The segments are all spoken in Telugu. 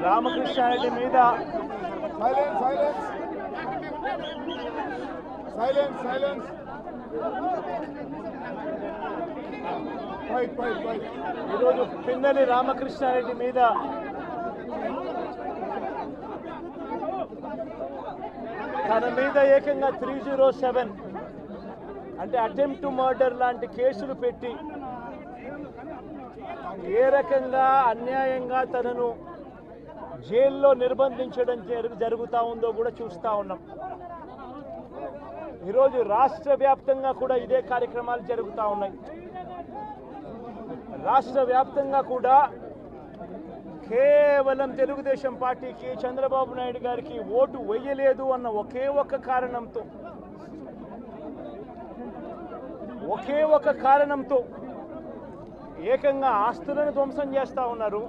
రామకృష్ణారెడ్డి మీద ఈరోజు పిన్నెల్లి రామకృష్ణారెడ్డి మీద తన మీద ఏకంగా 307 అంటే అటెంప్ట్ టు మర్డర్ లాంటి కేసులు పెట్టి ఏ రకంగా అన్యాయంగా తనను జైల్లో నిర్బంధించడం జరుగుతూ ఉందో కూడా చూస్తూ ఉన్నాం. ఈరోజు రాష్ట్ర వ్యాప్తంగా కూడా ఇదే కార్యక్రమాలు జరుగుతూ ఉన్నాయి. రాష్ట్ర వ్యాప్తంగా కూడా కేవలం తెలుగుదేశం పార్టీకి చంద్రబాబు నాయుడు గారికి ఓటు వేయలేదు అన్న ఒకే ఒక కారణంతో ఏకంగా ఆస్తులను ధ్వంసం చేస్తూ ఉన్నారు,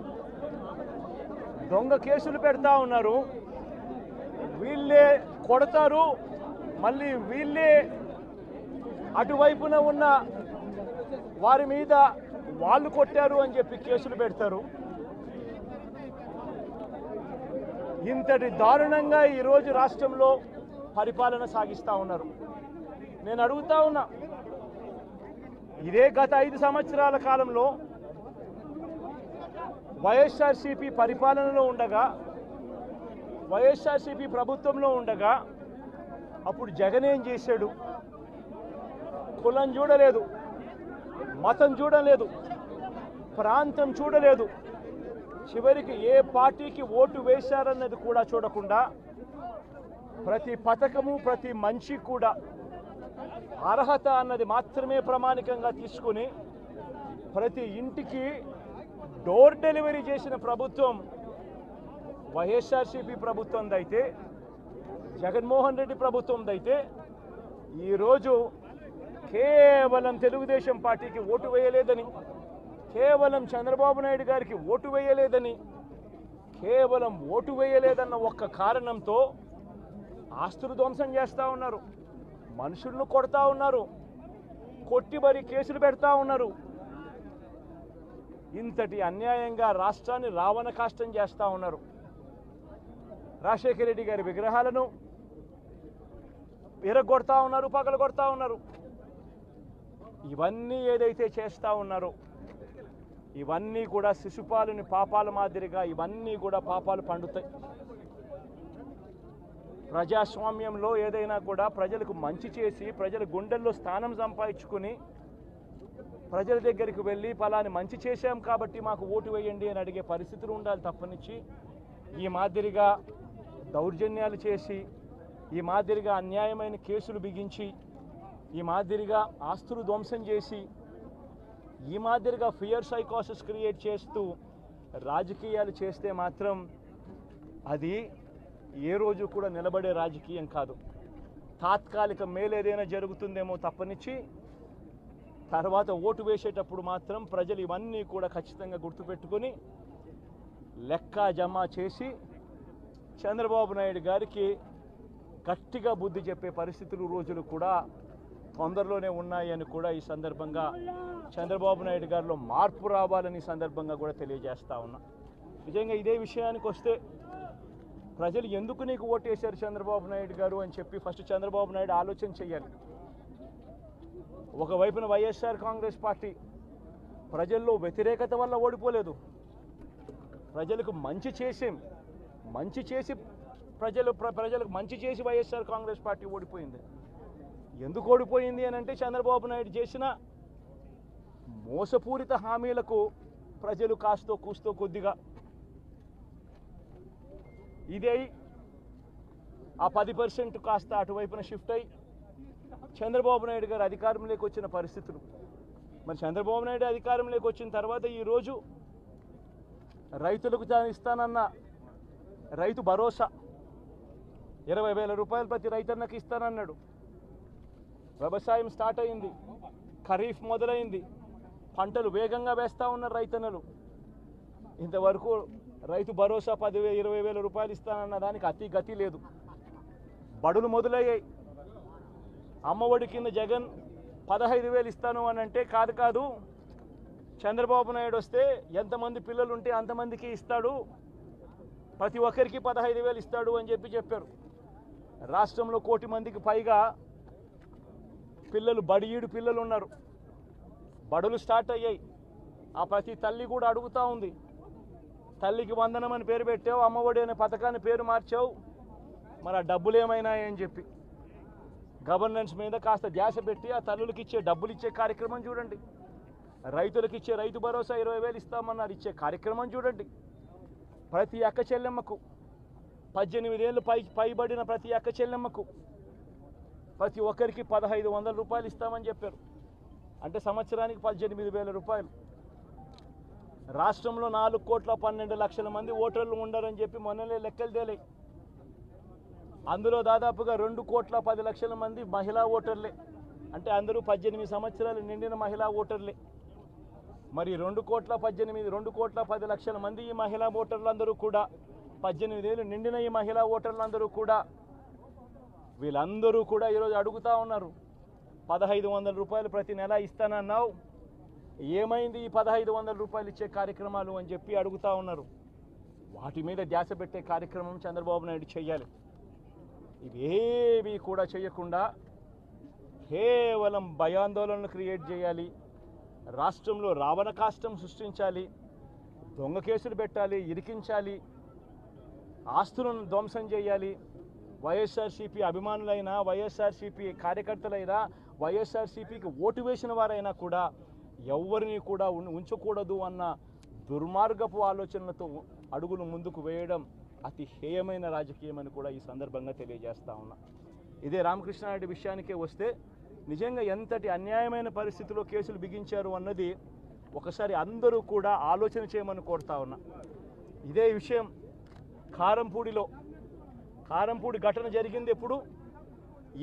దొంగ కేసులు పెడతా ఉన్నారు. వీళ్ళే కొడతారు, మళ్ళీ వీళ్ళే అటువైపున ఉన్న వారి మీద వాళ్ళు కొట్టారు అని చెప్పి కేసులు పెడతారు. ఇంతటి దారుణంగా ఈరోజు రాష్ట్రంలో పరిపాలన సాగిస్తూ ఉన్నారు. నేను అడుగుతా ఉన్నా, ఇదే గత 5 సంవత్సరాల కాలంలో వైఎస్ఆర్సీపీ పరిపాలనలో ఉండగా, వైఎస్ఆర్సీపీ ప్రభుత్వంలో ఉండగా అప్పుడు జగన్ ఏం చేశాడు? కులం చూడలేదు, మతం చూడలేదు, ప్రాంతం చూడలేదు, చివరికి ఏ పార్టీకి ఓటు వేశారన్నది కూడా చూడకుండా ప్రతి పథకము ప్రతి మనిషి కూడా అర్హత అన్నది మాత్రమే ప్రామాణికంగా తీసుకుని ప్రతి ఇంటికి డోర్ డెలివరీ చేసిన ప్రభుత్వం వైఎస్ఆర్సీపీ ప్రభుత్వందైతే, జగన్మోహన్ రెడ్డి ప్రభుత్వందైతే ఈరోజు కేవలం తెలుగుదేశం పార్టీకి ఓటు వేయలేదని, కేవలం చంద్రబాబు నాయుడు గారికి ఓటు వేయలేదని, కేవలం ఓటు వేయలేదన్న ఒక్క కారణంతో ఆస్తులు ధ్వంసం చేస్తూ ఉన్నారు, మనుషులను కొడతా ఉన్నారు, కొట్టి మరి కేసులు పెడతా ఉన్నారు. ఇంతటి అన్యాయంగా రాష్ట్రాన్ని రావణ కాష్టం చేస్తూ ఉన్నారు. రాజశేఖర రెడ్డి గారి విగ్రహాలను విరగొడతా ఉన్నారు, పగలగొడతా ఉన్నారు. ఇవన్నీ ఏదైతే చేస్తూ ఉన్నారో ఇవన్నీ కూడా శిశుపాలుని పాపాల మాదిరిగా ఇవన్నీ కూడా పాపాలు పండుతాయి. ప్రజాస్వామ్యంలో ఏదైనా కూడా ప్రజలకు మంచి చేసి ప్రజల గుండెల్లో స్థానం సంపాదించుకుని ప్రజల దగ్గరికి వెళ్ళి ఫలాని మంచి చేశాం కాబట్టి మాకు ఓటు వేయండి అని అడిగే పరిస్థితులు ఉండాలి తప్పనిచ్చి ఈ మాదిరిగా దౌర్జన్యాలు చేసి, ఈ మాదిరిగా అన్యాయమైన కేసులు బిగించి, ఈ మాదిరిగా ఆస్తులు ధ్వంసం చేసి, ఈ మాదిరిగా ఫియర్ సైకోసిస్ క్రియేట్ చేస్తూ రాజకీయాలు చేస్తే మాత్రం అది ఏ రోజు కూడా నిలబడే రాజకీయం కాదు. తాత్కాలిక మేలేదైనా జరుగుతుందేమో తప్పనిచ్చి తర్వాత ఓటు వేసేటప్పుడు మాత్రం ప్రజలు ఇవన్నీ కూడా ఖచ్చితంగా గుర్తుపెట్టుకొని లెక్క జమ చేసి చంద్రబాబు నాయుడు గారికి గట్టిగా బుద్ధి చెప్పే పరిస్థితులు రోజులు కూడా తొందరలోనే ఉన్నాయని కూడా ఈ సందర్భంగా చంద్రబాబు నాయుడు గారిలో మార్పు రావాలని సందర్భంగా కూడా తెలియజేస్తా ఉన్నా. నిజంగా ఇదే విషయానికి వస్తే ప్రజలు ఎందుకు నీకు ఓటేశారు చంద్రబాబు నాయుడు గారు అని చెప్పి ఫస్ట్ చంద్రబాబు నాయుడు ఆలోచన చేయాలి. ఒకవైపున వైఎస్ఆర్ కాంగ్రెస్ పార్టీ ప్రజల్లో వ్యతిరేకత వల్ల ఓడిపోలేదు, ప్రజలకు మంచి చేసి ప్రజలకు మంచి చేసి వైఎస్ఆర్ కాంగ్రెస్ పార్టీ ఓడిపోయింది. ఎందుకు ఓడిపోయింది అని అంటే చంద్రబాబు నాయుడు చేసిన మోసపూరిత హామీలకు ప్రజలు కాస్తో కూస్తో కొద్దిగా ఇదే ఆ 10% కాస్త అటువైపున షిఫ్ట్ అయ్యి చంద్రబాబు నాయుడు గారు అధికారంలోకి వచ్చిన పరిస్థితులు. మరి చంద్రబాబు నాయుడు అధికారంలోకి వచ్చిన తర్వాత ఈరోజు రైతులకు ఇస్తానన్న రైతు భరోసా 20,000 రూపాయలు ప్రతి రైతన్నకి ఇస్తానన్నాడు. వ్యవసాయం స్టార్ట్ అయింది, ఖరీఫ్ మొదలైంది, పంటలు వేగంగా వేస్తూ ఉన్నారు రైతన్నలు. ఇంతవరకు రైతు భరోసా 10,000-20,000 రూపాయలు ఇస్తానన్న దానికి అతి గతి లేదు. బడులు మొదలయ్యాయి. అమ్మఒడి కింద జగన్ 15,000 ఇస్తాను అని అంటే కాదు, చంద్రబాబు నాయుడు వస్తే ఎంతమంది పిల్లలు ఉంటే అంతమందికి ఇస్తాడు, ప్రతి ఒక్కరికి 15,000 ఇస్తాడు అని చెప్పారు. రాష్ట్రంలో 1 కోటి మందికి పైగా పిల్లలు, బడియీడు పిల్లలు ఉన్నారు. బడులు స్టార్ట్ అయ్యాయి. ఆ ప్రతి తల్లి కూడా అడుగుతూ ఉంది, తల్లికి వందనం అని పేరు పెట్టావు, అమ్మఒడి అనే పథకాన్ని పేరు మార్చావు, మరి ఆ డబ్బులు ఏమైనాయని చెప్పి గవర్నెన్స్ మీద కాస్త ధ్యాస పెట్టి ఆ తల్లులకు ఇచ్చే డబ్బులు ఇచ్చే కార్యక్రమం చూడండి. రైతులకు ఇచ్చే రైతు భరోసా 20,000 ఇస్తామన్నారు, ఇచ్చే కార్యక్రమం చూడండి. ప్రతి అక్క చెల్లెమ్మకు 18 ఏళ్ళు పైబడిన ప్రతి అక్క చెల్లెమ్మకు ప్రతి ఒక్కరికి 1,500 రూపాయలు ఇస్తామని చెప్పారు. అంటే సంవత్సరానికి 18,000 రూపాయలు. రాష్ట్రంలో 4,12,00,000 మంది ఓటర్లు ఉండరని చెప్పి మొన్ననే లెక్కలు తేలాయి. అందులో దాదాపుగా 2,10,00,000 మంది మహిళా ఓటర్లే. అంటే అందరూ 18 సంవత్సరాలు నిండిన మహిళా ఓటర్లే. మరి 2,10,00,000 మంది ఈ మహిళా ఓటర్లందరూ కూడా 18 ఏళ్ళు నిండిన ఈ మహిళా ఓటర్లందరూ కూడా వీళ్ళందరూ కూడా ఈరోజు అడుగుతూ ఉన్నారు, 1,500 రూపాయలు ప్రతి నెల ఇస్తానన్నావు, ఏమైంది ఈ 1,500 రూపాయలు ఇచ్చే కార్యక్రమాలు అని చెప్పి అడుగుతూ ఉన్నారు. వాటి మీద ధ్యాస పెట్టే కార్యక్రమం చంద్రబాబు నాయుడు చేయాలి. ఇవేవి కూడా చేయకుండా కేవలం భయాందోళనలు క్రియేట్ చేయాలి, రాష్ట్రంలో రావణ కాష్టం సృష్టించాలి, దొంగ కేసులు పెట్టాలి, ఇరికించాలి, ఆస్తులను ధ్వంసం చేయాలి. వైఎస్ఆర్సీపీ అభిమానులైనా, వైఎస్ఆర్సీపీ కార్యకర్తలైనా, వైఎస్ఆర్సీపీకి ఓటు వేసిన వారైనా కూడా ఎవరిని కూడా ఉంచకూడదు అన్న దుర్మార్గపు ఆలోచనలతో అడుగులు ముందుకు వేయడం అతి హేయమైన రాజకీయమని కూడా ఈ సందర్భంగా తెలియజేస్తా ఉన్నా. ఇదే రామకృష్ణారెడ్డి విషయానికే వస్తే నిజంగా ఎంతటి అన్యాయమైన పరిస్థితిలో కేసులు బిగించారు అన్నది ఒకసారి అందరూ కూడా ఆలోచన చేయమని కోరుతా ఉన్నా. ఇదే విషయం కారంపూడి ఘటన జరిగింది ఎప్పుడు?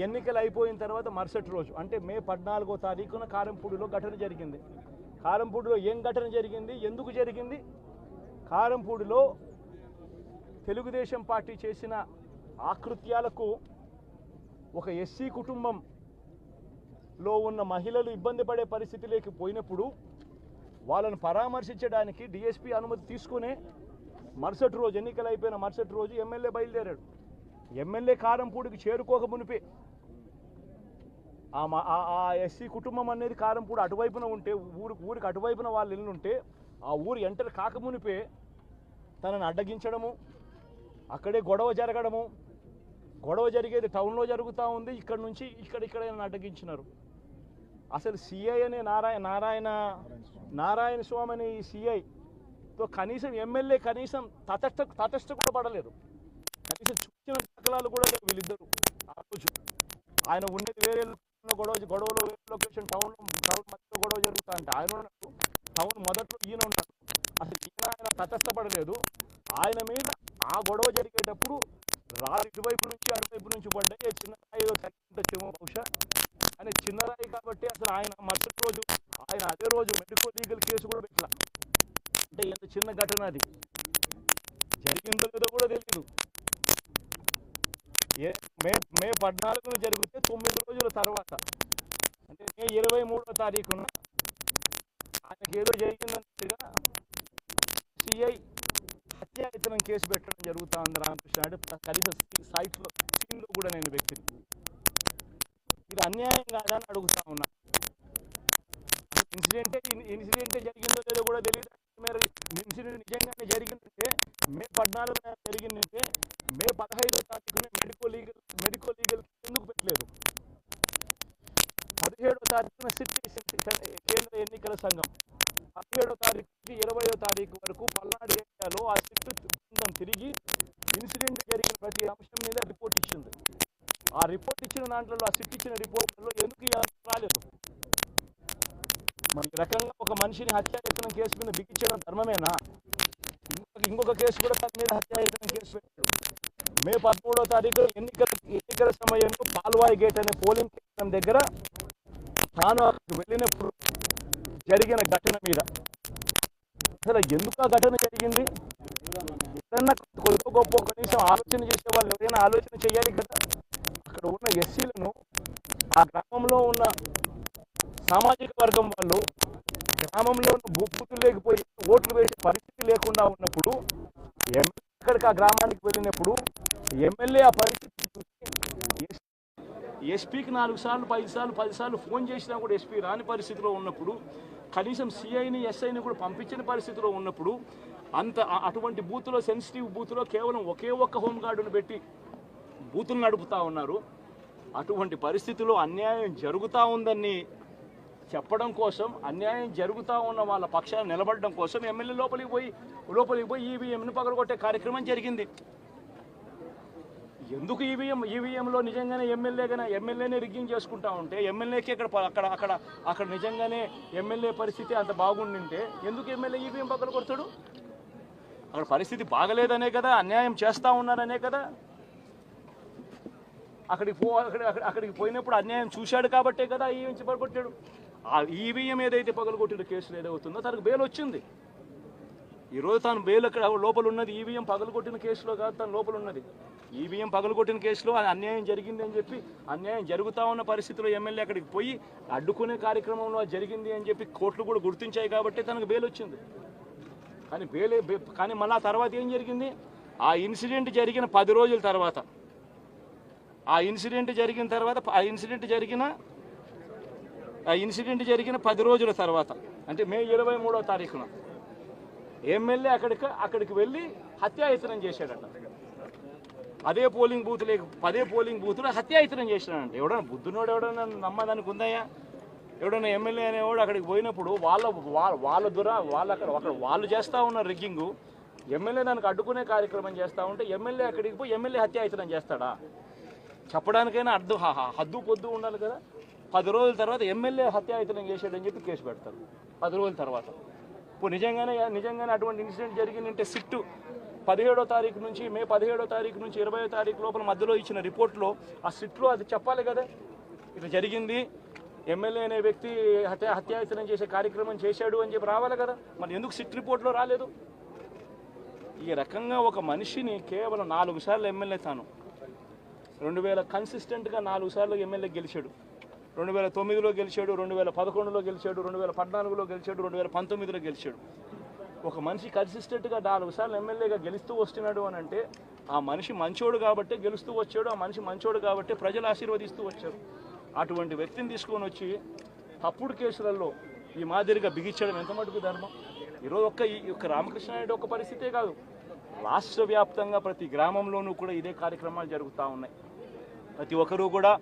ఎన్నికలు అయిపోయిన తర్వాత మరుసటి రోజు, అంటే మే 14వ తారీఖున కారంపూడిలో ఘటన జరిగింది. కారంపూడిలో ఏం ఘటన జరిగింది, ఎందుకు జరిగింది? కారంపూడిలో తెలుగుదేశం పార్టీ చేసిన ఆకృత్యాలకు ఒక ఎస్సీ కుటుంబంలో ఉన్న మహిళలు ఇబ్బంది పడే పరిస్థితిలోకి పోయినప్పుడు వాళ్ళను పరామర్శించడానికి డిఎస్పీ అనుమతి తీసుకునే మరుసటి రోజు, ఎన్నికలు అయిపోయిన మరుసటి రోజు ఎమ్మెల్యే బయలుదేరాడు. ఎమ్మెల్యే కారంపూడికి చేరుకోక మునిపే ఆ ఎస్సీ కుటుంబం అనేది కారంపూడి అటువైపున ఉంటే, ఊరికి అటువైపున వాళ్ళ ఇల్లు ఉంటే ఆ ఊరు ఎంటర్ కాకమునిపే తనను అడ్డగించడము, అక్కడే గొడవ జరగడము, గొడవ జరిగేది టౌన్లో జరుగుతూ ఉంది, ఇక్కడ నుంచి ఇక్కడ అడ్డగించినారు. అసలు సిఐ అనే నారాయణ స్వామి అనే ఈ సిఐతో కనీసం ఎమ్మెల్యే కనీసం తటస్థ కూడా పడలేదు. కనీసం చూసిన దాఖలాలు కూడా లేవు వీళ్ళిద్దరు. ఆ రోజు ఆయన ఉండేది వేరే గొడవలో వేరే లొకేషన్, టౌన్ మధ్యలో గొడవ జరుగుతా అంటే ఆయన టౌన్ మొదట్లో ఈయన ఉంటారు. అసలు ఆయన తటస్థపడలేదు. ఆయన మీద ఆ గొడవ జరిగేటప్పుడు రాళ్ళు ఇటువైపు నుంచి అటువైపు నుంచి పడ్డాయి. చిన్న రాయి తగ్గించచ్చేమో బహుశా, కానీ చిన్న రాయి కాబట్టి అసలు ఆయన మరుసటి రోజు ఆయన అదే రోజు మెడికల్ లీగల్ కేసు కూడా పెట్టాల. అంటే ఎంత చిన్న ఘటన అది, జరిగిందో లేదో కూడా తెలియదు. మే 14న జరిగితే 9 రోజుల తర్వాత, అంటే మే 23వ తారీఖున ఆయనకి ఏదో జరిగిందన్నట్టుగా సిఐ హత్యాయత్నం కేసు పెట్టడం జరుగుతూ ఉంది రామకృష్ణారెడ్డి. కనీసం సీన్లో కూడా నేను వ్యక్తిని. ఇది అన్యాయం కాదని అడుగుతా ఉన్నా. ఇన్సిడెంటే జరిగిందో లేదో కూడా తెలియదు. ఇన్సిడెంట్ నిజంగానే జరిగిందంటే మే 14న జరిగిందంటే మే 15వ తారీఖున మెడికల్ లీగల్ ఎందుకు పెట్టలేదు? 17వ తారీఖున కేంద్ర ఎన్నికల సంఘం 17వ తారీఖు నుంచి 20వ తారీఖు వరకు పల్నాడు ఏరియాలో ఆ సిట్ బృందం తిరిగి ఇన్సిడెంట్ జరిగిన ప్రతి అంశం మీద రిపోర్ట్ ఇచ్చింది. ఆ రిపోర్ట్ ఇచ్చిన దాంట్లో, ఆ సిట్ ఇచ్చిన రిపోర్ట్లో ఎందుకు రాలేదు? మరి ఈ రకంగా ఒక మనిషిని హత్యాయత్నం కేసు మీద బిగించడం ధర్మమేనా? ఇంకొక కేసు కూడా తన మీద హత్యాయత్నం కేసు పెట్టాడు. మే 13వ తారీఖు ఎన్నికల సమయంలో పాల్వాయి గేట్ అనే పోలింగ్ కేంద్రం దగ్గర తాను వెళ్ళినప్పుడు జరిగిన ఘటన మీద అసలు ఎందుకు ఆ ఘటన జరిగింది? ఎవరన్నా కొద్ది గొప్ప కనీసం ఆలోచన చేసే వాళ్ళు ఎవరైనా ఆలోచన చేయాలి కదా. అక్కడ ఉన్న ఎస్సీలను, ఆ గ్రామంలో ఉన్న సామాజిక వర్గం వాళ్ళు గ్రామంలో బూతులు లేకపోయి ఓట్లు వేసే పరిస్థితి లేకుండా ఉన్నప్పుడు అక్కడికి ఆ గ్రామానికి వెళ్ళినప్పుడు ఎమ్మెల్యే ఆ పరిస్థితిని చూసి ఎస్పీకి 4 సార్లు 5 సార్లు 10 సార్లు ఫోన్ చేసినా కూడా ఎస్పీ రాని పరిస్థితిలో ఉన్నప్పుడు, కనీసం సిఐని ఎస్ఐని కూడా పంపించిన పరిస్థితిలో ఉన్నప్పుడు, అటువంటి బూత్లో, సెన్సిటివ్ బూత్లో కేవలం ఒకే ఒక్క హోంగార్డును పెట్టి బూతులు నడుపుతూ ఉన్నారు. అటువంటి పరిస్థితిలో అన్యాయం జరుగుతూ ఉందని చెప్పడం కోసం, అన్యాయం జరుగుతూ ఉన్న వాళ్ళ పక్షాన్ని నిలబడడం కోసం ఎమ్మెల్యే లోపలికి పోయి ఈవీఎంను పగలగొట్టే కార్యక్రమం జరిగింది. ఎందుకు ఈవీఎంలో నిజంగానే ఎమ్మెల్యేనే రిగ్గింగ్ చేసుకుంటా ఉంటే, ఎమ్మెల్యేకి అక్కడ నిజంగానే ఎమ్మెల్యే పరిస్థితి అంత బాగుండింటే ఎందుకు ఎమ్మెల్యే ఈవీఎం పగలగొడతాడు? అక్కడ పరిస్థితి బాగలేదనే కదా, అన్యాయం చేస్తూ ఉన్నారనే కదా. అక్కడికి పోయినప్పుడు అన్యాయం చూశాడు కాబట్టే కదా ఈవీఎం పగలగొట్టాడు. ఆ ఈవీఎం ఏదైతే పగలగొట్టిన కేసులు ఏదవుతుందో తనకు బెయిల్ వచ్చింది. ఈరోజు తాను బెయిల్ అక్కడ లోపల ఉన్నది ఈవీఎం పగలగొట్టిన కేసులో కాదు, తను లోపల ఉన్నది ఈవీఎం పగలగొట్టిన కేసులో. అన్యాయం జరిగింది అని చెప్పి, అన్యాయం జరుగుతూ ఉన్న పరిస్థితిలో ఎమ్మెల్యే అక్కడికి పోయి అడ్డుకునే కార్యక్రమంలో జరిగింది అని చెప్పి కోర్టులు కూడా గుర్తించాయి కాబట్టి తనకు బెయిల్ వచ్చింది. కానీ మళ్ళీ ఆ తర్వాత ఏం జరిగింది? ఆ ఇన్సిడెంట్ జరిగిన 10 రోజుల తర్వాత, ఆ ఇన్సిడెంట్ జరిగిన 10 రోజుల తర్వాత, అంటే మే 23వ తారీఖున ఎమ్మెల్యే అక్కడికి వెళ్ళి హత్యాయత్నం చేశాడట. అదే పోలింగ్ బూత్లో హత్యాయత్నం చేసినాడంట. ఎవడన్నా బుద్ధునోడు ఎవడన్నా నమ్మదానికి ఉందయ్యా? ఎవడన్నా ఎమ్మెల్యే అనేవాడు అక్కడికి పోయినప్పుడు వాళ్ళు చేస్తూ ఉన్న రిగ్గింగు, ఎమ్మెల్యే దానికి అడ్డుకునే కార్యక్రమం చేస్తూ ఉంటే ఎమ్మెల్యే అక్కడికి పోయి ఎమ్మెల్యే హత్యాయత్నం చేస్తాడా? చెప్పడానికైనా హద్దు పొద్దు ఉండాలి కదా. 10 రోజుల తర్వాత ఎమ్మెల్యే హత్యాయత్నం చేశాడని చెప్పి కేసు పెడతారు 10 రోజుల తర్వాత. ఇప్పుడు నిజంగానే అటువంటి ఇన్సిడెంట్ జరిగిందంటే సిట్టు 17వ తారీఖు నుంచి, మే 17వ తారీఖు నుంచి 20వ తారీఖు లోపల మధ్యలో ఇచ్చిన రిపోర్ట్లో, ఆ సిట్లో అది చెప్పాలి కదా, ఇట్లా జరిగింది, ఎమ్మెల్యే అనే వ్యక్తి హత్యాయత్నం చేసే కార్యక్రమం చేశాడు అని చెప్పి రావాలి కదా. మరి ఎందుకు సిట్ రిపోర్ట్లో రాలేదు? ఈ రకంగా ఒక మనిషిని కేవలం 4 సార్లు ఎమ్మెల్యే, తాను 2000 కన్సిస్టెంట్గా 4 సార్లు ఎమ్మెల్యే గెలిచాడు. 2009లో గెలిచాడు, 2011లో గెలిచాడు, 2014లో గెలిచాడు, 2019లో గెలిచాడు. ఒక మనిషి కన్సిస్టెంట్గా 4 సార్లు ఎమ్మెల్యేగా గెలుస్తూ వస్తున్నాడు అని అంటే ఆ మనిషి మంచోడు కాబట్టి గెలుస్తూ వచ్చాడు, ఆ మనిషి మంచోడు కాబట్టి ప్రజలు ఆశీర్వదిస్తూ వచ్చారు. అటువంటి వ్యక్తిని తీసుకొని వచ్చి తప్పుడు కేసులలో ఈ మాదిరిగా బిగించడం ఎంత మటుకు ధర్మం? ఈరోజు ఒక్క రామకృష్ణారెడ్డి ఒక్క పరిస్థితే కాదు, రాష్ట్ర వ్యాప్తంగా ప్రతి గ్రామంలోనూ కూడా ఇదే కార్యక్రమాలు జరుగుతూ ఉన్నాయి. ప్రతి ఒక్కరూ కూడా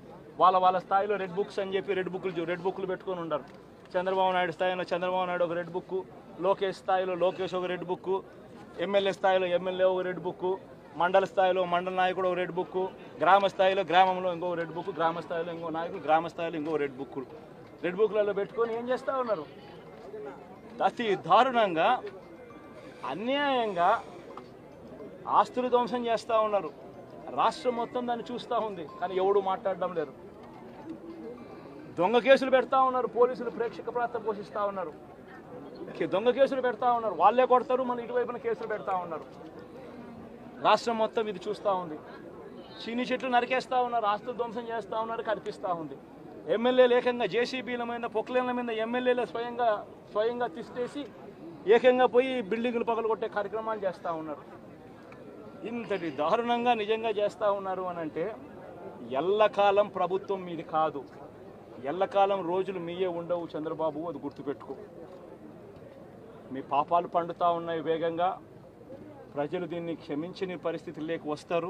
వాళ్ళ స్థాయిలో రెడ్ బుక్స్ అని చెప్పి రెడ్ బుక్లు పెట్టుకొని ఉన్నారు. చంద్రబాబు నాయుడు స్థాయిలో చంద్రబాబు నాయుడు ఒక రెడ్ బుక్, లోకేష్ స్థాయిలో లోకేష్ ఒక రెడ్ బుక్, ఎమ్మెల్యే స్థాయిలో ఎమ్మెల్యే ఒక రెడ్ బుక్, మండల స్థాయిలో మండల నాయకుడు ఒక రెడ్ బుక్, గ్రామ స్థాయిలో గ్రామంలో ఇంకో రెడ్ బుక్, గ్రామ స్థాయిలో ఇంకో నాయకుడు, గ్రామ స్థాయిలో ఇంకో రెడ్ బుక్లలో పెట్టుకొని ఏం చేస్తూ ఉన్నారు? అతి దారుణంగా అన్యాయంగా ఆస్తులు ధ్వంసం చేస్తూ ఉన్నారు. రాష్ట్రం మొత్తం దాన్ని చూస్తూ ఉంది, కానీ ఎవడు మాట్లాడడం లేదు. దొంగ కేసులు పెడతా ఉన్నారు, పోలీసులు ప్రేక్షక పాత్ర పోషిస్తూ ఉన్నారు. దొంగ కేసులు పెడతా ఉన్నారు, వాళ్ళే కొడతారు, మన ఇటువైపున కేసులు పెడతా ఉన్నారు. రాష్ట్రం మొత్తం ఇది చూస్తూ ఉంది. చీని చెట్లు నరికేస్తూ ఉన్నారు, ఆస్తులు ధ్వంసం చేస్తూ ఉన్నారు, కనిపిస్తూ ఉంది. ఎమ్మెల్యేలు ఏకంగా జేసీబీల మీద, పొక్లేన్ల మీద ఎమ్మెల్యేలు స్వయంగా తిష్టేసి ఏకంగా పోయి బిల్డింగులు పగలగొట్టే కార్యక్రమాలు చేస్తూ ఉన్నారు. ఇంతటి దారుణంగా నిజంగా చేస్తూ ఉన్నారు అని అంటే ఎల్లకాలం ప్రభుత్వం మీది కాదు, ఎల్లకాలం రోజులు మీయే ఉండవు చంద్రబాబు, అది గుర్తుపెట్టుకో. మీ పాపాలు పండుతూ ఉన్నాయి వేగంగా. ప్రజలు దీన్ని క్షమించని పరిస్థితుల్లోకి వస్తారు.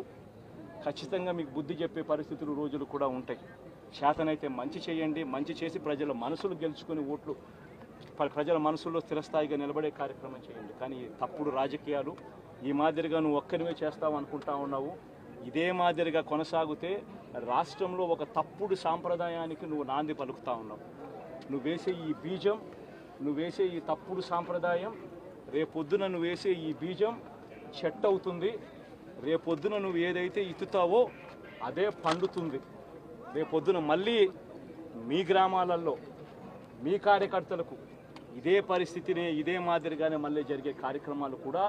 ఖచ్చితంగా మీకు బుద్ధి చెప్పే పరిస్థితులు రోజులు కూడా ఉంటాయి. చేతనైతే మంచి చేయండి, మంచి చేసి ప్రజల మనసులు గెలుచుకుని ఓట్లు ప్రజల మనసుల్లో స్థిరస్థాయిగా నిలబడే కార్యక్రమం చేయండి. కానీ తప్పుడు రాజకీయాలు ఈ మాదిరిగా నువ్వు ఒక్కరివే చేస్తావు అనుకుంటా ఉన్నావు. ఇదే మాదిరిగా కొనసాగితే రాష్ట్రంలో ఒక తప్పుడు సాంప్రదాయానికి నువ్వు నాంది పలుకుతా ఉన్నావు. నువ్వు వేసే ఈ బీజం, నువ్వు వేసే ఈ తప్పుడు సాంప్రదాయం, రేపొద్దున నువ్వు వేసే ఈ బీజం చెట్టు అవుతుంది. రేపొద్దున నువ్వు ఏదైతే ఇత్తుతావో అదే పండుతుంది. రేపొద్దున మళ్ళీ మీ గ్రామాలలో మీ కార్యకర్తలకు ఇదే పరిస్థితిని ఇదే మాదిరిగానే మళ్ళీ జరిగే కార్యక్రమాలు కూడా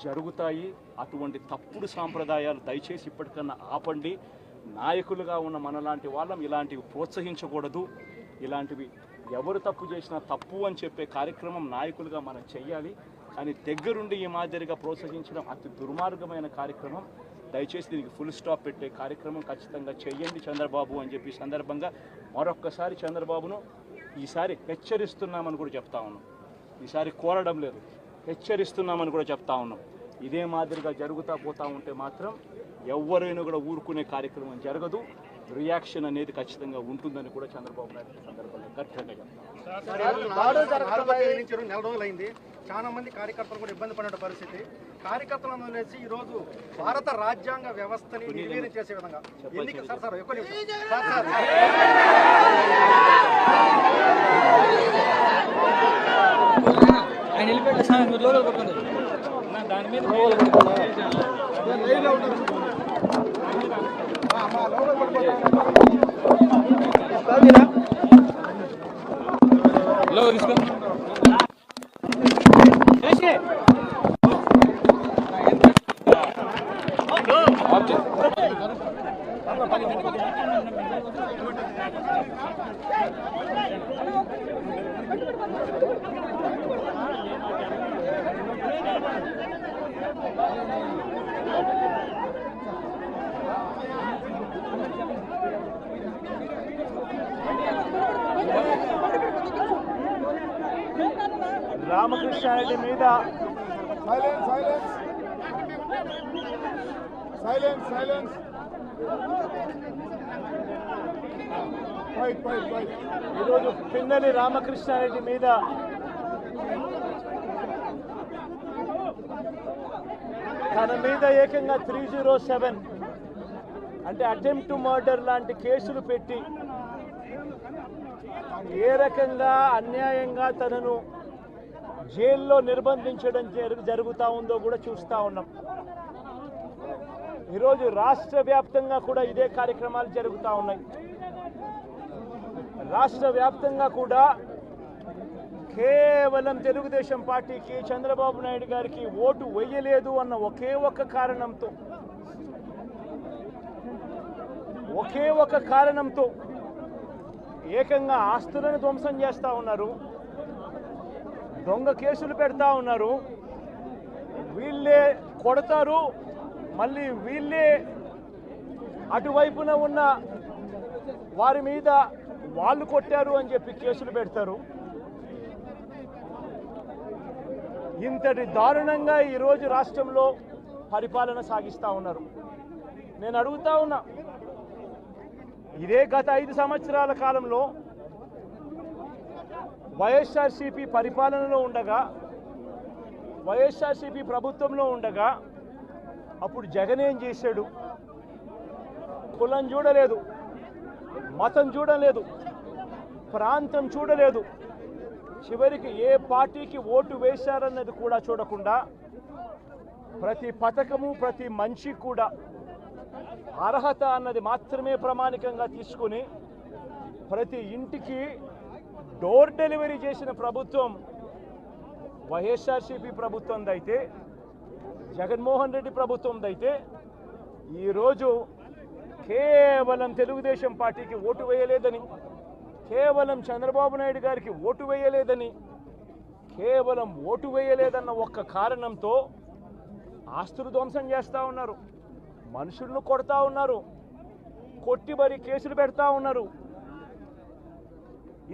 జరుగుతాయి. అటువంటి తప్పుడు సాంప్రదాయాలు దయచేసి ఇప్పటికన్నా ఆపండి. నాయకులుగా ఉన్న మనలాంటి వాళ్ళం ఇలాంటివి ప్రోత్సహించకూడదు. ఇలాంటివి ఎవరు తప్పు చేసినా తప్పు అని చెప్పే కార్యక్రమం నాయకులుగా మనం చెయ్యాలి. కానీ దగ్గరుండి ఈ మాదిరిగా ప్రోత్సహించడం అతి దుర్మార్గమైన కార్యక్రమం. దయచేసి దీనికి ఫుల్ స్టాప్ పెట్టే కార్యక్రమం ఖచ్చితంగా చెయ్యండి చంద్రబాబు అని చెప్పి సందర్భంగా మరొక్కసారి చంద్రబాబును ఈసారి హెచ్చరిస్తున్నామని కూడా చెప్తా ఉన్నాం. ఈసారి కోరడం లేదు, హెచ్చరిస్తున్నామని కూడా చెప్తా ఉన్నాం. ఇదే మాదిరిగా జరుగుతూ పోతూ ఉంటే మాత్రం ఎవరైనా కూడా ఊరుకునే కార్యక్రమం జరగదు. రియాక్షన్ అనేది ఖచ్చితంగా ఉంటుందని కూడా చంద్రబాబు నాయుడు సందర్భంగా గట్టిగా చెప్తారు. నెల రోజులైంది, చాలా మంది కార్యకర్తలు కూడా ఇబ్బంది పడిన పరిస్థితి. కార్యకర్తలను వదిలేసి ఈ రోజు భారత రాజ్యాంగ వ్యవస్థని నిర్వీర్యం చేసే విధంగా ఎన్నిక సార్ ఎక్కువ దాని మీద రామకృష్ణారెడ్డి మీద ఈరోజు పిన్నెల్లి రామకృష్ణారెడ్డి మీద తన మీద ఏకంగా 307 అంటే అటెంప్ట్ టు మర్డర్ లాంటి కేసులు పెట్టి ఏ రకంగా అన్యాయంగా తనను జైల్లో నిర్బంధించడం జరుగుతూ ఉందో కూడా చూస్తూ ఉన్నాం. ఈరోజు రాష్ట్ర వ్యాప్తంగా కూడా ఇదే కార్యక్రమాలు జరుగుతూ ఉన్నాయి. రాష్ట్ర వ్యాప్తంగా కూడా కేవలం తెలుగుదేశం పార్టీకి చంద్రబాబు నాయుడు గారికి ఓటు వేయలేదు అన్న ఒకే ఒక కారణంతో ఏకంగా ఆస్తులను ధ్వంసం చేస్తూ ఉన్నారు, దొంగ కేసులు పెడతా ఉన్నారు. వీళ్ళే కొడతారు, మళ్ళీ వీళ్ళే అటువైపున ఉన్న వారి మీద వాళ్ళు కొట్టారు అని చెప్పి కేసులు పెడతారు. ఇంతటి దారుణంగా ఈరోజు రాష్ట్రంలో పరిపాలన సాగిస్తూ ఉన్నారు. నేను అడుగుతా ఉన్నా, ఇదే గత 5 సంవత్సరాల కాలంలో వైఎస్ఆర్సీపీ పరిపాలనలో ఉండగా, వైఎస్ఆర్సీపీ ప్రభుత్వంలో ఉండగా అప్పుడు జగన్ ఏం చేశాడు? కులం చూడలేదు, మతం చూడలేదు, ప్రాంతం చూడలేదు, చివరికి ఏ పార్టీకి ఓటు వేశారన్నది కూడా చూడకుండా ప్రతి పథకము ప్రతి మనిషి కూడా అర్హత అన్నది మాత్రమే ప్రామాణికంగా తీసుకుని ప్రతి ఇంటికి డోర్ డెలివరీ చేసిన ప్రభుత్వం వైఎస్ఆర్సీపీ ప్రభుత్వందైతే, జగన్మోహన్ రెడ్డి ప్రభుత్వందైతే ఈరోజు కేవలం తెలుగుదేశం పార్టీకి ఓటు వేయలేదని, కేవలం చంద్రబాబు నాయుడు గారికి ఓటు వేయలేదని, కేవలం ఓటు వేయలేదన్న ఒక్క కారణంతో ఆస్తులు ధ్వంసం చేస్తూ ఉన్నారు, మనుషులను కొడతా ఉన్నారు, కొట్టి మరి కేసులు పెడతా ఉన్నారు.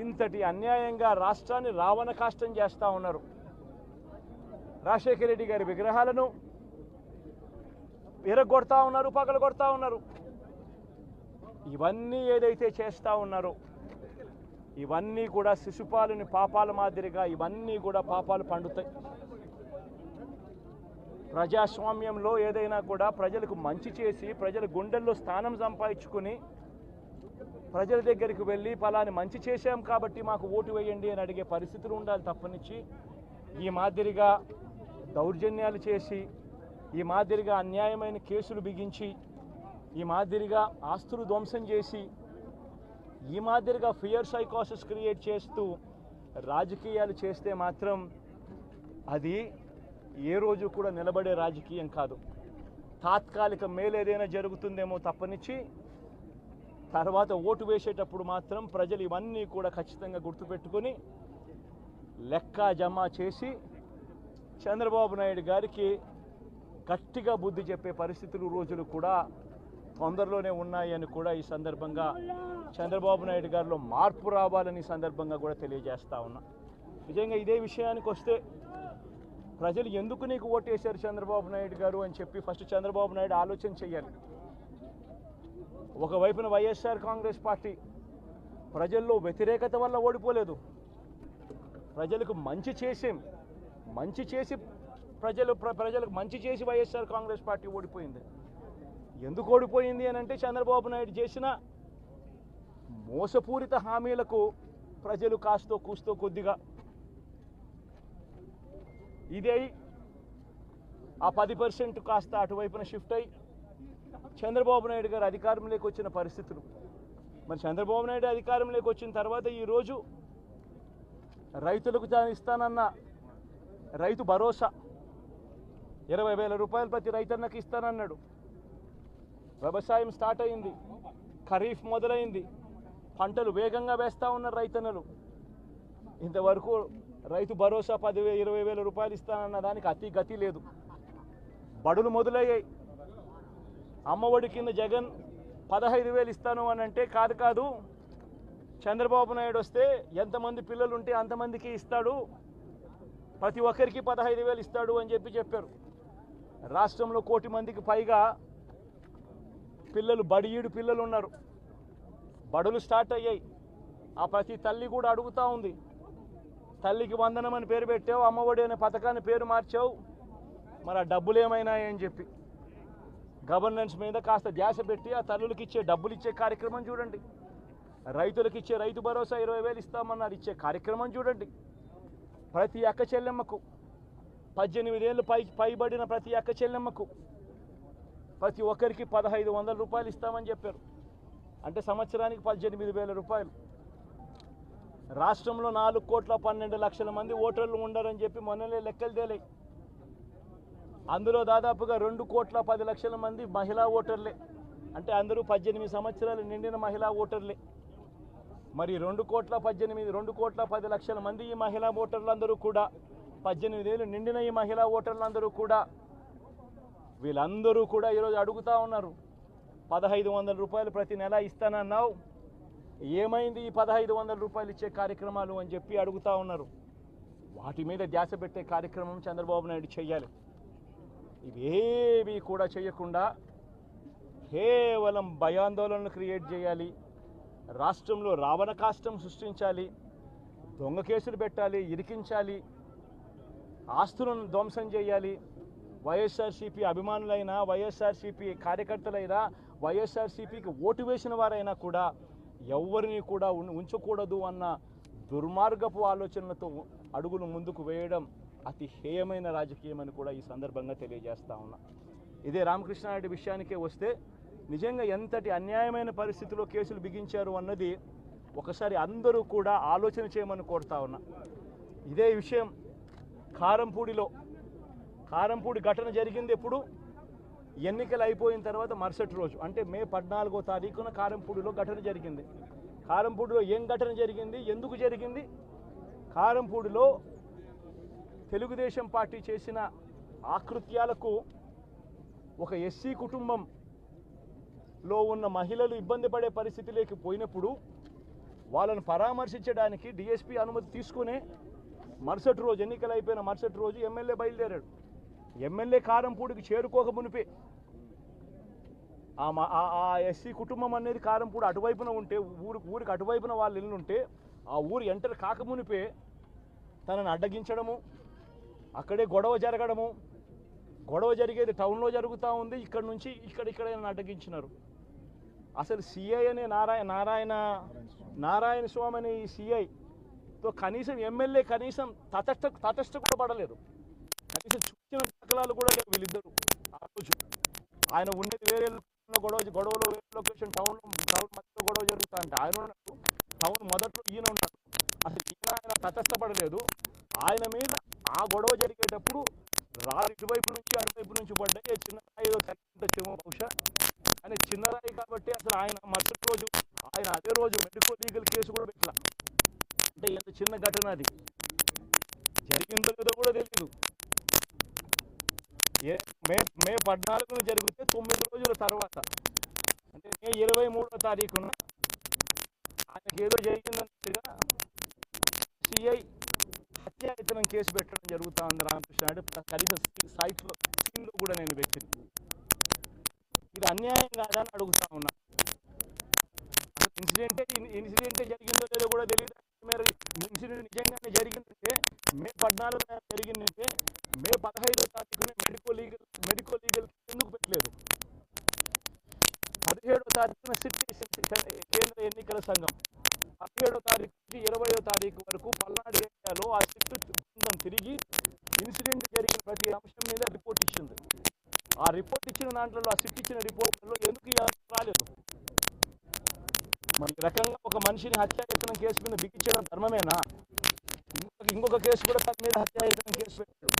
ఇంతటి అన్యాయంగా రాష్ట్రాన్ని రావణ కాష్టం చేస్తూ ఉన్నారు. రాజశేఖర రెడ్డి గారి విగ్రహాలను విరగొడతా ఉన్నారు, పగలగొడతా ఉన్నారు. ఇవన్నీ ఏదైతే చేస్తూ ఉన్నారో ఇవన్నీ కూడా శిశుపాలుని పాపాల మాదిరిగా ఇవన్నీ కూడా పాపాలు పండుతాయి. ప్రజాస్వామ్యంలో ఏదైనా కూడా ప్రజలకు మంచి చేసి ప్రజల గుండెల్లో స్థానం సంపాదించుకొని ప్రజల దగ్గరికి వెళ్ళి పలాని మంచి చేశాం కాబట్టి మాకు ఓటు వేయండి అని అడిగే పరిస్థితులు ఉండాలి తప్పనిచ్చి ఈ మాదిరిగా దౌర్జన్యాలు చేసి ఈ మాదిరిగా అన్యాయమైన కేసులు బిగించి, ఈ మాదిరిగా ఆస్తులు ధ్వంసం చేసి, ఈ మాదిరిగా ఫియర్ సైకోసిస్ క్రియేట్ చేస్తూ రాజకీయాలు చేస్తే మాత్రం అది ఏ రోజు కూడా నిలబడే రాజకీయం కాదు. తాత్కాలిక మేలేదైనా జరుగుతుందేమో తప్పనిచ్చి తర్వాత ఓటు వేసేటప్పుడు మాత్రం ప్రజలు ఇవన్నీ కూడా ఖచ్చితంగా గుర్తుపెట్టుకొని లెక్క జమ చేసి చంద్రబాబు నాయుడు గారికి గట్టిగా బుద్ధి చెప్పే పరిస్థితులు రోజులు కూడా తొందరలోనే ఉన్నాయని కూడా ఈ సందర్భంగా చంద్రబాబు నాయుడు గారిలో మార్పు రావాలని సందర్భంగా కూడా తెలియజేస్తా ఉన్నా. నిజంగా ఇదే విషయానికి వస్తే ప్రజలు ఎందుకు నీకు ఓటేశారు చంద్రబాబు నాయుడు గారు అని చెప్పి ఫస్ట్ చంద్రబాబు నాయుడు ఆలోచన చేయాలి. ఒకవైపున వైఎస్ఆర్ కాంగ్రెస్ పార్టీ ప్రజల్లో వ్యతిరేకత వల్ల ఓడిపోలేదు, ప్రజలకు మంచి చేసి ప్రజలకు మంచి చేసి వైఎస్ఆర్ కాంగ్రెస్ పార్టీ ఓడిపోయింది. ఎందుకు ఓడిపోయింది అని అంటే చంద్రబాబు నాయుడు చేసిన మోసపూరిత హామీలకు ప్రజలు కాస్తో కూస్తో కొద్దిగా ఇదే ఆ 10% కాస్త అటువైపున షిఫ్ట్ అయ్యి చంద్రబాబు నాయుడు గారు అధికారంలోకి వచ్చిన పరిస్థితులు. మరి చంద్రబాబు నాయుడు అధికారంలోకి వచ్చిన తర్వాత ఈరోజు రైతులకు తాను ఇస్తానన్న రైతు భరోసా 20,000 రూపాయలు ప్రతి రైతన్నకి ఇస్తానన్నాడు. వ్యవసాయం స్టార్ట్ అయింది, ఖరీఫ్ మొదలైంది, పంటలు వేగంగా వేస్తూ ఉన్నారు రైతన్నలు. ఇంతవరకు రైతు భరోసా 10,000 20,000 రూపాయలు ఇస్తానన్న దానికి అతి గతి లేదు. బడులు మొదలయ్యాయి. అమ్మఒడి కింద జగన్ 15,000 ఇస్తాను అని అంటే కాదు చంద్రబాబు నాయుడు వస్తే ఎంతమంది పిల్లలు ఉంటే అంతమందికి ఇస్తాడు, ప్రతి ఒక్కరికి 15,000 ఇస్తాడు అని చెప్పారు. రాష్ట్రంలో 1 కోటి మందికి పైగా పిల్లలు బడియీడు పిల్లలు ఉన్నారు. బడులు స్టార్ట్ అయ్యాయి. ఆ ప్రతి తల్లి కూడా అడుగుతూ ఉంది, తల్లికి వందనం అని పేరు పెట్టావు, అమ్మఒడి అనే పథకాన్ని పేరు మార్చావు, మరి ఆ డబ్బులు ఏమైనాయని చెప్పి గవర్నెన్స్ మీద కాస్త ధ్యాస పెట్టి ఆ తల్లులకు ఇచ్చే డబ్బులు ఇచ్చే కార్యక్రమం చూడండి. రైతులకు ఇచ్చే రైతు భరోసా 20,000 ఇస్తామన్నారు, ఇచ్చే కార్యక్రమం చూడండి. ప్రతి అక్క చెల్లెమ్మకు 18 ఏళ్ళు పైబడిన ప్రతి అక్క చెల్లెమ్మకు ప్రతి ఒక్కరికి 1,500 రూపాయలు ఇస్తామని చెప్పారు. అంటే సంవత్సరానికి 18,000 రూపాయలు. రాష్ట్రంలో 4,12,00,000 మంది ఓటర్లు ఉండరని చెప్పి మొన్ననే లెక్కలు తేలాయి. అందులో దాదాపుగా 2,10,00,000 మంది మహిళా ఓటర్లే. అంటే అందరూ 18 సంవత్సరాలు నిండిన మహిళా ఓటర్లే. మరి 2,10,00,000 మంది ఈ మహిళా ఓటర్లందరూ కూడా 18 ఏళ్ళు నిండిన ఈ మహిళా ఓటర్లందరూ కూడా వీళ్ళందరూ కూడా ఈరోజు అడుగుతూ ఉన్నారు, 1,500 రూపాయలు ప్రతి నెల ఇస్తానన్నావు, ఏమైంది ఈ 1,500 రూపాయలు ఇచ్చే కార్యక్రమాలు అని చెప్పి అడుగుతూ ఉన్నారు. వాటి మీద ధ్యాస పెట్టే కార్యక్రమం చంద్రబాబు నాయుడు చేయాలి. ఇవేవి కూడా చేయకుండా కేవలం భయాందోళనలు క్రియేట్ చేయాలి, రాష్ట్రంలో రావణ కాష్టం సృష్టించాలి, దొంగ కేసులు పెట్టాలి, ఇరికించాలి, ఆస్తులను ధ్వంసం చేయాలి. వైఎస్ఆర్సీపీ అభిమానులైనా, వైఎస్ఆర్సీపీ కార్యకర్తలైనా, వైఎస్ఆర్సీపీకి ఓటు వేసిన వారైనా కూడా ఎవరిని కూడా ఉంచకూడదు అన్న దుర్మార్గపు ఆలోచనలతో అడుగులు ముందుకు వేయడం అతి హేయమైన రాజకీయం అని కూడా ఈ సందర్భంగా తెలియజేస్తా ఉన్నా. ఇదే రామకృష్ణారెడ్డి విషయానికే వస్తే నిజంగా ఎంతటి అన్యాయమైన పరిస్థితిలో కేసులు బిగించారు అన్నది ఒకసారి అందరూ కూడా ఆలోచన చేయమని కోరుతా ఉన్నా. ఇదే విషయం కారంపూడి ఘటన జరిగింది ఎప్పుడు? ఎన్నికలు అయిపోయిన తర్వాత మరుసటి రోజు, అంటే మే 14వ తారీఖున కారంపూడిలో ఘటన జరిగింది. కారంపూడిలో ఏం ఘటన జరిగింది, ఎందుకు జరిగింది? కారంపూడిలో తెలుగుదేశం పార్టీ చేసిన ఆకృత్యాలకు ఒక ఎస్సీ కుటుంబంలో ఉన్న మహిళలు ఇబ్బంది పడే పరిస్థితిలోకి పోయినప్పుడు వాళ్ళను పరామర్శించడానికి డిఎస్పీ అనుమతి తీసుకునే మరుసటి రోజు, ఎన్నికలు అయిపోయిన మరుసటి రోజు ఎమ్మెల్యే బయలుదేరాడు. ఎమ్మెల్యే కారంపూడికి చేరుకోక మునిపే ఆ ఎస్సీ కుటుంబం అనేది కారంపూడి అటువైపున ఉంటే, ఊరికి అటువైపున వాళ్ళ ఇల్లు ఉంటే, ఆ ఊరు ఎంటర్ కాకమునిపే తనని అడ్డగించడము, అక్కడే గొడవ జరగడము, గొడవ జరిగేది టౌన్లో జరుగుతూ ఉంది, ఇక్కడ నుంచి ఇక్కడ అడ్డగించినారు. అసలు సిఐ అనే నారాయణ స్వామి అనే ఈ సిఐతో కనీసం ఎమ్మెల్యే కనీసం తటస్థ కూడా పడలేదు, కనీసం చూసిన దాఖలాలు కూడా లేవు వీళ్ళిద్దరు. రోజు ఆయన ఉండేది వేరే గొడవలు వేరే లొకేషన్ టౌన్ మధ్యలో గొడవ జరుగుతా అంటే ఆయన ఉన్నట్టు టౌన్ మొదట్లో ఈయన ఉంటాడు. అసలు ఈయన ఆయన తటస్థపడలేదు. ఆయన మీద ఆ గొడవ జరిగేటప్పుడు రాళ్ళు ఇటువైపు నుంచి అటువైపు నుంచి పడ్డాయి. చిన్న రాయి ఏదో తగ్గించొచ్చేమో బహుశా. అని చిన్న రాయి కాబట్టి అసలు ఆయన మరుసటి రోజు ఆయన అదే రోజు మెడికల్ లీగల్ కేసు కూడా పెట్టాల. అంటే ఎంత చిన్న ఘటన అది, జరిగిందో లేదో కూడా తెలియదు. మే 14న జరిగితే 9 రోజుల తర్వాత అంటే మే 23వ తారీఖున ఆయనకి ఏదో జరిగిందన్నట్టుగా సిఐ హత్యాయతనం కేసు పెట్టడం జరుగుతూ ఉంది రామకృష్ణ నాయుడు. కనీసం సీన్లో కూడా నేను పెట్టింది. ఇది అన్యాయం కాదని అడుగుతా ఉన్నా. అసలు ఇన్సిడెంటే జరిగిందో లేదో కూడా తెలియదు. మీరు ఇన్సిడెంట్ నిజంగానే జరిగిందంటే మే 14న జరిగిందంటే మే 15వ తారీఖున మెడికో లీగల్ ఎందుకు పెట్టలేదు? 17వ తారీఖున కేంద్ర ఎన్నికల సంఘం 17వ తారీఖు నుంచి 20వ తారీఖు వరకు పల్నాడు ఏరియాలో ఆ సిట్ బృందం తిరిగి ఇన్సిడెంట్ జరిగిన ప్రతి అంశం మీద రిపోర్ట్ ఇచ్చింది. ఆ రిపోర్ట్ ఇచ్చిన దాంట్లో ఆ సిట్ ఇచ్చిన రిపోర్ట్లలో ఎందుకు రాలేదు? మరి ఈ రకంగా ఒక మనిషిని హత్యాయతనం కేసు మీద బిగించడం ధర్మమేనా? ఇంకొక కేసు కూడా తన మీద హత్యాయతనం కేసు పెట్టాడు.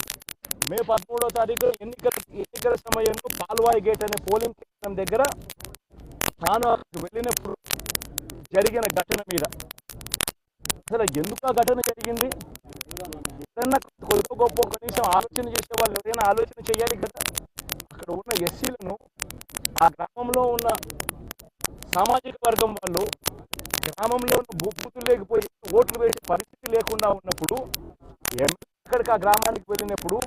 మే 13వ తారీఖు ఎన్నికల సమయంలో పాల్వాయి గేట్ అనే పోలింగ్ కేంద్రం దగ్గర తాను వెళ్ళినప్పుడు జరిగిన ఘటన మీద అసలు ఎందుకు ఆ ఘటన జరిగింది? ఏదన్నా కొద్ది గొప్ప కనీసం ఆలోచన చేసే వాళ్ళు ఎవరైనా ఆలోచన చేయాలి కదా. అక్కడ ఉన్న ఎస్సీలను, ఆ గ్రామంలో ఉన్న సామాజిక వర్గం వాళ్ళు గ్రామంలో ఉన్న భూపుతులు లేకపోయి ఓట్లు వేసే పరిస్థితి లేకుండా ఉన్నప్పుడు ఎమ్మెల్యే అక్కడికి ఆ గ్రామానికి వెళ్ళినప్పుడు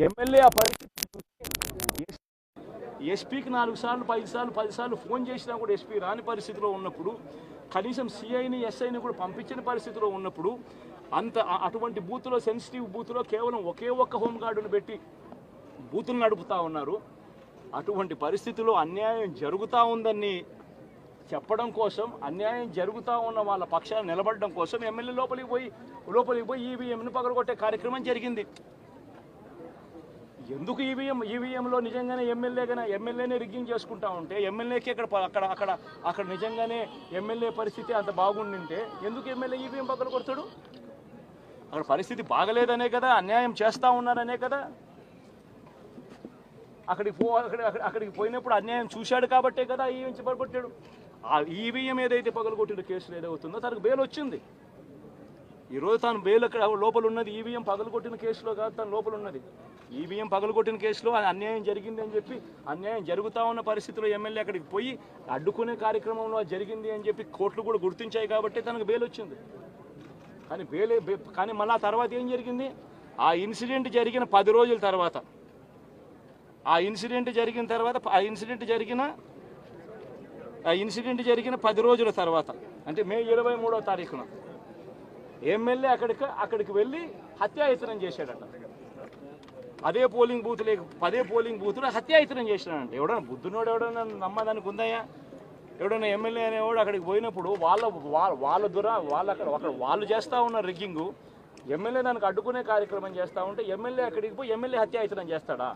ఎమ్మెల్యే ఆ పరిస్థితి ఎస్పీకి 4 సార్లు 5 సార్లు 10 సార్లు ఫోన్ చేసినా కూడా ఎస్పీ రాని పరిస్థితిలో ఉన్నప్పుడు, కనీసం సిఐని ఎస్ఐని కూడా పంపించిన పరిస్థితిలో ఉన్నప్పుడు, అటువంటి బూత్లో సెన్సిటివ్ బూత్లో కేవలం ఒకే ఒక్క హోంగార్డును పెట్టి బూతులు నడుపుతూ ఉన్నారు. అటువంటి పరిస్థితిలో అన్యాయం జరుగుతూ ఉందని చెప్పడం కోసం, అన్యాయం జరుగుతూ ఉన్న వాళ్ళ పక్షాన్ని నిలబడడం కోసం ఎమ్మెల్యే లోపలికి పోయి ఈవీఎంను పగలగొట్టే కార్యక్రమం జరిగింది. ఎందుకు ఈవీఎంలో నిజంగానే ఎమ్మెల్యేనే రిగ్గింగ్ చేసుకుంటా ఉంటే ఎమ్మెల్యేకి అక్కడ నిజంగానే ఎమ్మెల్యే పరిస్థితి అంత బాగుండింటే ఎందుకు ఎమ్మెల్యే ఈవీఎం పగలగొడతాడు? అక్కడ పరిస్థితి బాగలేదనే కదా, అన్యాయం చేస్తూ ఉన్నారనే కదా. అక్కడికి పోయినప్పుడు అన్యాయం చూశాడు కాబట్టే కదా ఈవీఎం పగలగొట్టాడు. ఆ ఈవీఎం ఏదైతే పగలగొట్టిన కేసులు ఏదవుతుందో తనకు బెయిల్ వచ్చింది. ఈరోజు తాను బెయిల్ అక్కడ లోపల ఉన్నది ఈవీఎం పగలగొట్టిన కేసులో కాదు, తను లోపల ఉన్నది ఈవీఎం పగలగొట్టిన కేసులో. అన్యాయం జరిగింది అని చెప్పి, అన్యాయం జరుగుతూ ఉన్న పరిస్థితిలో ఎమ్మెల్యే అక్కడికి పోయి అడ్డుకునే కార్యక్రమంలో జరిగింది అని చెప్పి కోర్టులు కూడా గుర్తించాయి కాబట్టి తనకు బెయిల్ వచ్చింది. కానీ మళ్ళీ ఆ తర్వాత ఏం జరిగింది? ఆ ఇన్సిడెంట్ జరిగిన 10 రోజుల తర్వాత, ఆ ఇన్సిడెంట్ జరిగిన 10 రోజుల తర్వాత అంటే మే 23వ తారీఖున ఎమ్మెల్యే అక్కడికి వెళ్ళి హత్యాయతనం చేశాడట. అదే పోలింగ్ బూత్లో హత్యాయతనం చేశాడంట. ఎవడన్నా బుద్ధునోడు ఎవడన్నా నమ్మదానికి ఉందయ్యా? ఎవడన్నా ఎమ్మెల్యే అనేవాడు అక్కడికి పోయినప్పుడు వాళ్ళు చేస్తూ ఉన్న రిగ్గింగు, ఎమ్మెల్యే దానికి అడ్డుకునే కార్యక్రమం చేస్తూ ఉంటే ఎమ్మెల్యే అక్కడికి పోయి ఎమ్మెల్యే హత్యాయతనం చేస్తాడా?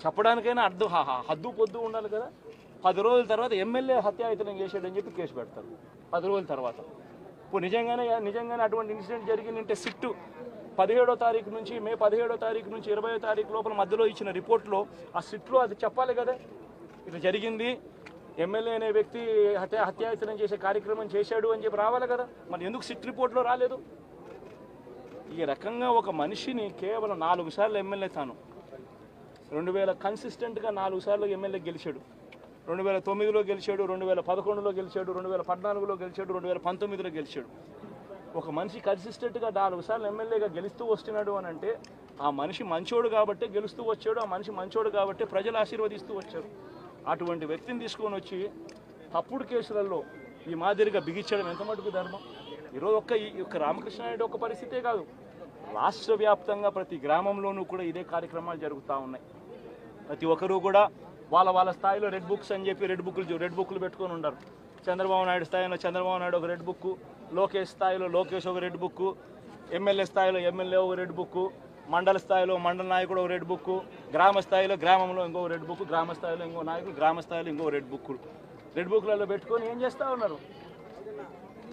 చెప్పడానికైనా హద్దు పొద్దు ఉండాలి కదా. 10 రోజుల తర్వాత ఎమ్మెల్యే హత్యాయతనం చేశాడని చెప్పి కేసు పెడతారు 10 రోజుల తర్వాత. ఇప్పుడు నిజంగానే అటువంటి ఇన్సిడెంట్ జరిగిందంటే సిట్టు 17వ తారీఖు నుంచి మే 17వ తారీఖు నుంచి 20వ తారీఖు లోపల మధ్యలో ఇచ్చిన రిపోర్ట్లో ఆ సిట్లో అది చెప్పాలి కదా, ఇట్లా జరిగింది, ఎమ్మెల్యే అనే వ్యక్తి హత్యాయతనం చేసే కార్యక్రమం చేశాడు అని చెప్పి రావాలి కదా. మరి ఎందుకు సిట్ రిపోర్ట్లో రాలేదు? ఈ రకంగా ఒక మనిషిని కేవలం 4 సార్లు ఎమ్మెల్యే తాను 2000 కన్సిస్టెంట్గా 4 సార్లు ఎమ్మెల్యే గెలిచాడు. 2009లో గెలిచాడు, 2011లో గెలిచాడు, 2014లో గెలిచాడు, 2019లో గెలిచాడు. ఒక మనిషి కన్సిస్టెంట్గా 4 సార్లు ఎమ్మెల్యేగా గెలుస్తూ వస్తున్నాడు అని అంటే ఆ మనిషి మంచోడు కాబట్టే గెలుస్తూ వచ్చాడు, ఆ మనిషి మంచోడు కాబట్టే ప్రజలు ఆశీర్వదిస్తూ వచ్చారు. అటువంటి వ్యక్తిని తీసుకొని వచ్చి తప్పుడు కేసులలో ఈ మాదిరిగా బిగించడం ఎంత మటుకు ధర్మం? ఈరోజు ఒక్క రామకృష్ణ నాయుడు ఒక్క పరిస్థితే కాదు, రాష్ట్ర వ్యాప్తంగా ప్రతి గ్రామంలోనూ కూడా ఇదే కార్యక్రమాలు జరుగుతూ ఉన్నాయి. ప్రతి ఒక్కరూ కూడా వాళ్ళ స్థాయిలో రెడ్ బుక్స్ అని చెప్పి రెడ్ బుక్లు పెట్టుకొని ఉంటారు. చంద్రబాబు నాయుడు స్థాయిలో చంద్రబాబు నాయుడు ఒక రెడ్ బుక్, లోకేష్ స్థాయిలో లోకేష్ ఒక రెడ్ బుక్, ఎమ్మెల్యే స్థాయిలో ఎమ్మెల్యే ఒక రెడ్ బుక్, మండల స్థాయిలో మండల నాయకుడు రెడ్ బుక్, గ్రామ స్థాయిలో గ్రామంలో ఇంకో రెడ్ బుక్, గ్రామ స్థాయిలో ఇంకో నాయకుడు, గ్రామ స్థాయిలో ఇంకో రెడ్ బుక్లలో పెట్టుకొని ఏం చేస్తూ ఉన్నారు?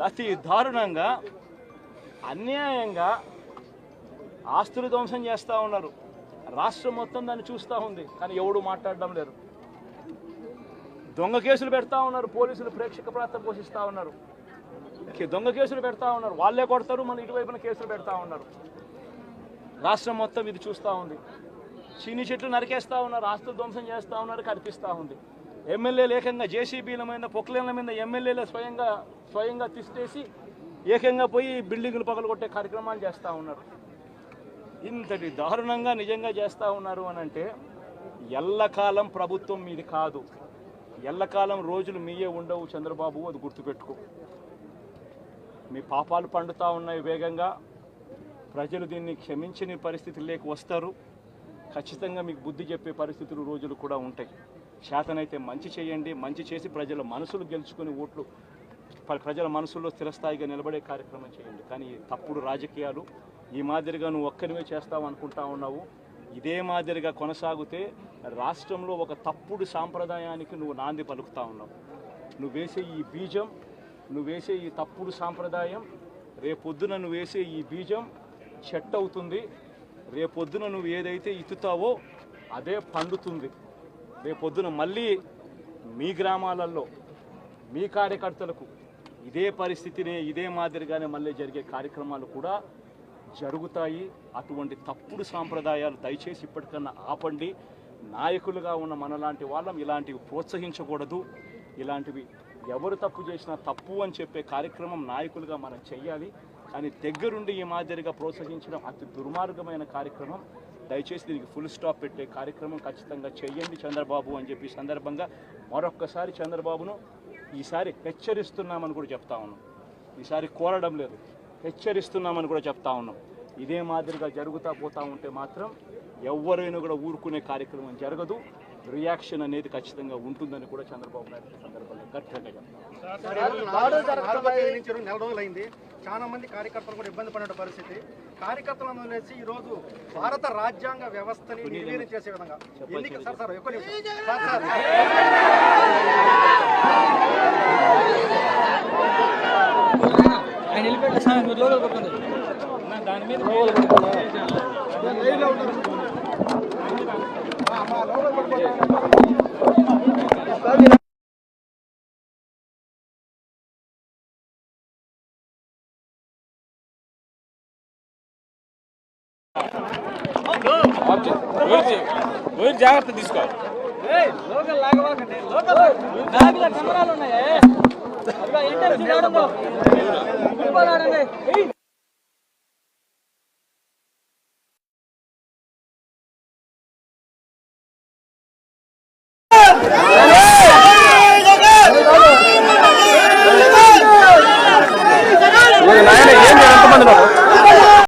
అతి దారుణంగా అన్యాయంగా ఆస్తులు ధ్వంసం చేస్తూ ఉన్నారు. రాష్ట్రం మొత్తం దాన్ని చూస్తూ ఉంది, కానీ ఎవడు మాట్లాడడం లేదు. దొంగ కేసులు పెడతా ఉన్నారు, పోలీసులు ప్రేక్షక పాత్ర పోషిస్తూ ఉన్నారు. దొంగ కేసులు పెడతా ఉన్నారు, వాళ్ళే కొడతారు, మన ఇటువైపున కేసులు పెడతా ఉన్నారు. రాష్ట్రం మొత్తం ఇది చూస్తూ ఉంది. చీని చెట్లు నరికేస్తూ ఉన్నారు, ఆస్తులు ధ్వంసం చేస్తూ ఉన్నారు, కనిపిస్తూ ఉంది. ఎమ్మెల్యేలు ఏకంగా జేసీబీల మీద పొక్లేన్ల మీద ఎమ్మెల్యేలు స్వయంగా తీసేసి ఏకంగా పోయి బిల్డింగులు పగలగొట్టే కార్యక్రమాలు చేస్తూ ఉన్నారు. ఇంతటి దారుణంగా నిజంగా చేస్తూ ఉన్నారు అని అంటే ఎల్లకాలం ప్రభుత్వం మీది కాదు, ఎల్లకాలం రోజులు మీయే ఉండవు చంద్రబాబు, అది గుర్తుపెట్టుకో. మీ పాపాలు పండుతూ ఉన్నాయి వేగంగా. ప్రజలు దీన్ని క్షమించని పరిస్థితుల్లోకి వస్తారు. ఖచ్చితంగా మీకు బుద్ధి చెప్పే పరిస్థితులు రోజులు కూడా ఉంటాయి. శాతనైతే మంచి చేయండి, మంచి చేసి ప్రజల మనసులు గెలుచుకుని ఓట్లు ప్రజల మనసుల్లో స్థిరస్థాయిగా నిలబడే కార్యక్రమం చేయండి. కానీ తప్పుడు రాజకీయాలు ఈ మాదిరిగా నువ్వు ఒక్కరివే చేస్తావు అనుకుంటా ఉన్నావు. ఇదే మాదిరిగా కొనసాగితే రాష్ట్రంలో ఒక తప్పుడు సాంప్రదాయానికి నువ్వు నాంది పలుకుతా ఉన్నావు. నువ్వు వేసే ఈ బీజం, నువ్వు వేసే ఈ తప్పుడు సాంప్రదాయం, రేపొద్దున నువ్వు వేసే ఈ బీజం చెట్టు అవుతుంది. రేపొద్దున నువ్వు ఏదైతే ఇత్తుతావో అదే పండుతుంది. రేపొద్దున మళ్ళీ మీ గ్రామాలలో మీ కార్యకర్తలకు ఇదే పరిస్థితిని ఇదే మాదిరిగానే మళ్ళీ జరిగే కార్యక్రమాలు కూడా జరుగుతాయి. అటువంటి తప్పుడు సాంప్రదాయాలు దయచేసి ఇప్పటికన్నా ఆపండి. నాయకులుగా ఉన్న మనలాంటి వాళ్ళం ఇలాంటివి ప్రోత్సహించకూడదు. ఇలాంటివి ఎవరు తప్పు చేసినా తప్పు అని చెప్పే కార్యక్రమం నాయకులుగా మనం చెయ్యాలి. కానీ దగ్గరుండి ఈ మాదిరిగా ప్రోత్సహించడం అతి దుర్మార్గమైన కార్యక్రమం. దయచేసి దీనికి ఫుల్ స్టాప్ పెట్టే కార్యక్రమం ఖచ్చితంగా చెయ్యండి చంద్రబాబు అని చెప్పి సందర్భంగా మరొక్కసారి చంద్రబాబును ఈసారి హెచ్చరిస్తున్నామని కూడా చెప్తా ఉన్నాం. ఈసారి కోరడం లేదు, హెచ్చరిస్తున్నామని కూడా చెప్తా ఉన్నాం. ఇదే మాదిరిగా జరుగుతూ పోతూ ఉంటే మాత్రం ఎవరైనా కూడా ఊరుకునే కార్యక్రమం జరగదు. రియాక్షన్ అనేది ఖచ్చితంగా ఉంటుందని కూడా చంద్రబాబు నాయుడు సందర్భంగా గట్టిగా నెల రోజులైంది. చాలా మంది కార్యకర్తలు కూడా ఇబ్బంది పడిన పరిస్థితి. కార్యకర్తలను వదిలేసి ఈ రోజు భారత రాజ్యాంగ వ్యవస్థని నిర్వీర్యం చేసే విధంగా ఎన్నిక దాని మీద జాగ్రత్త తీసుకో. కెమెరాలు ఉన్నాయి.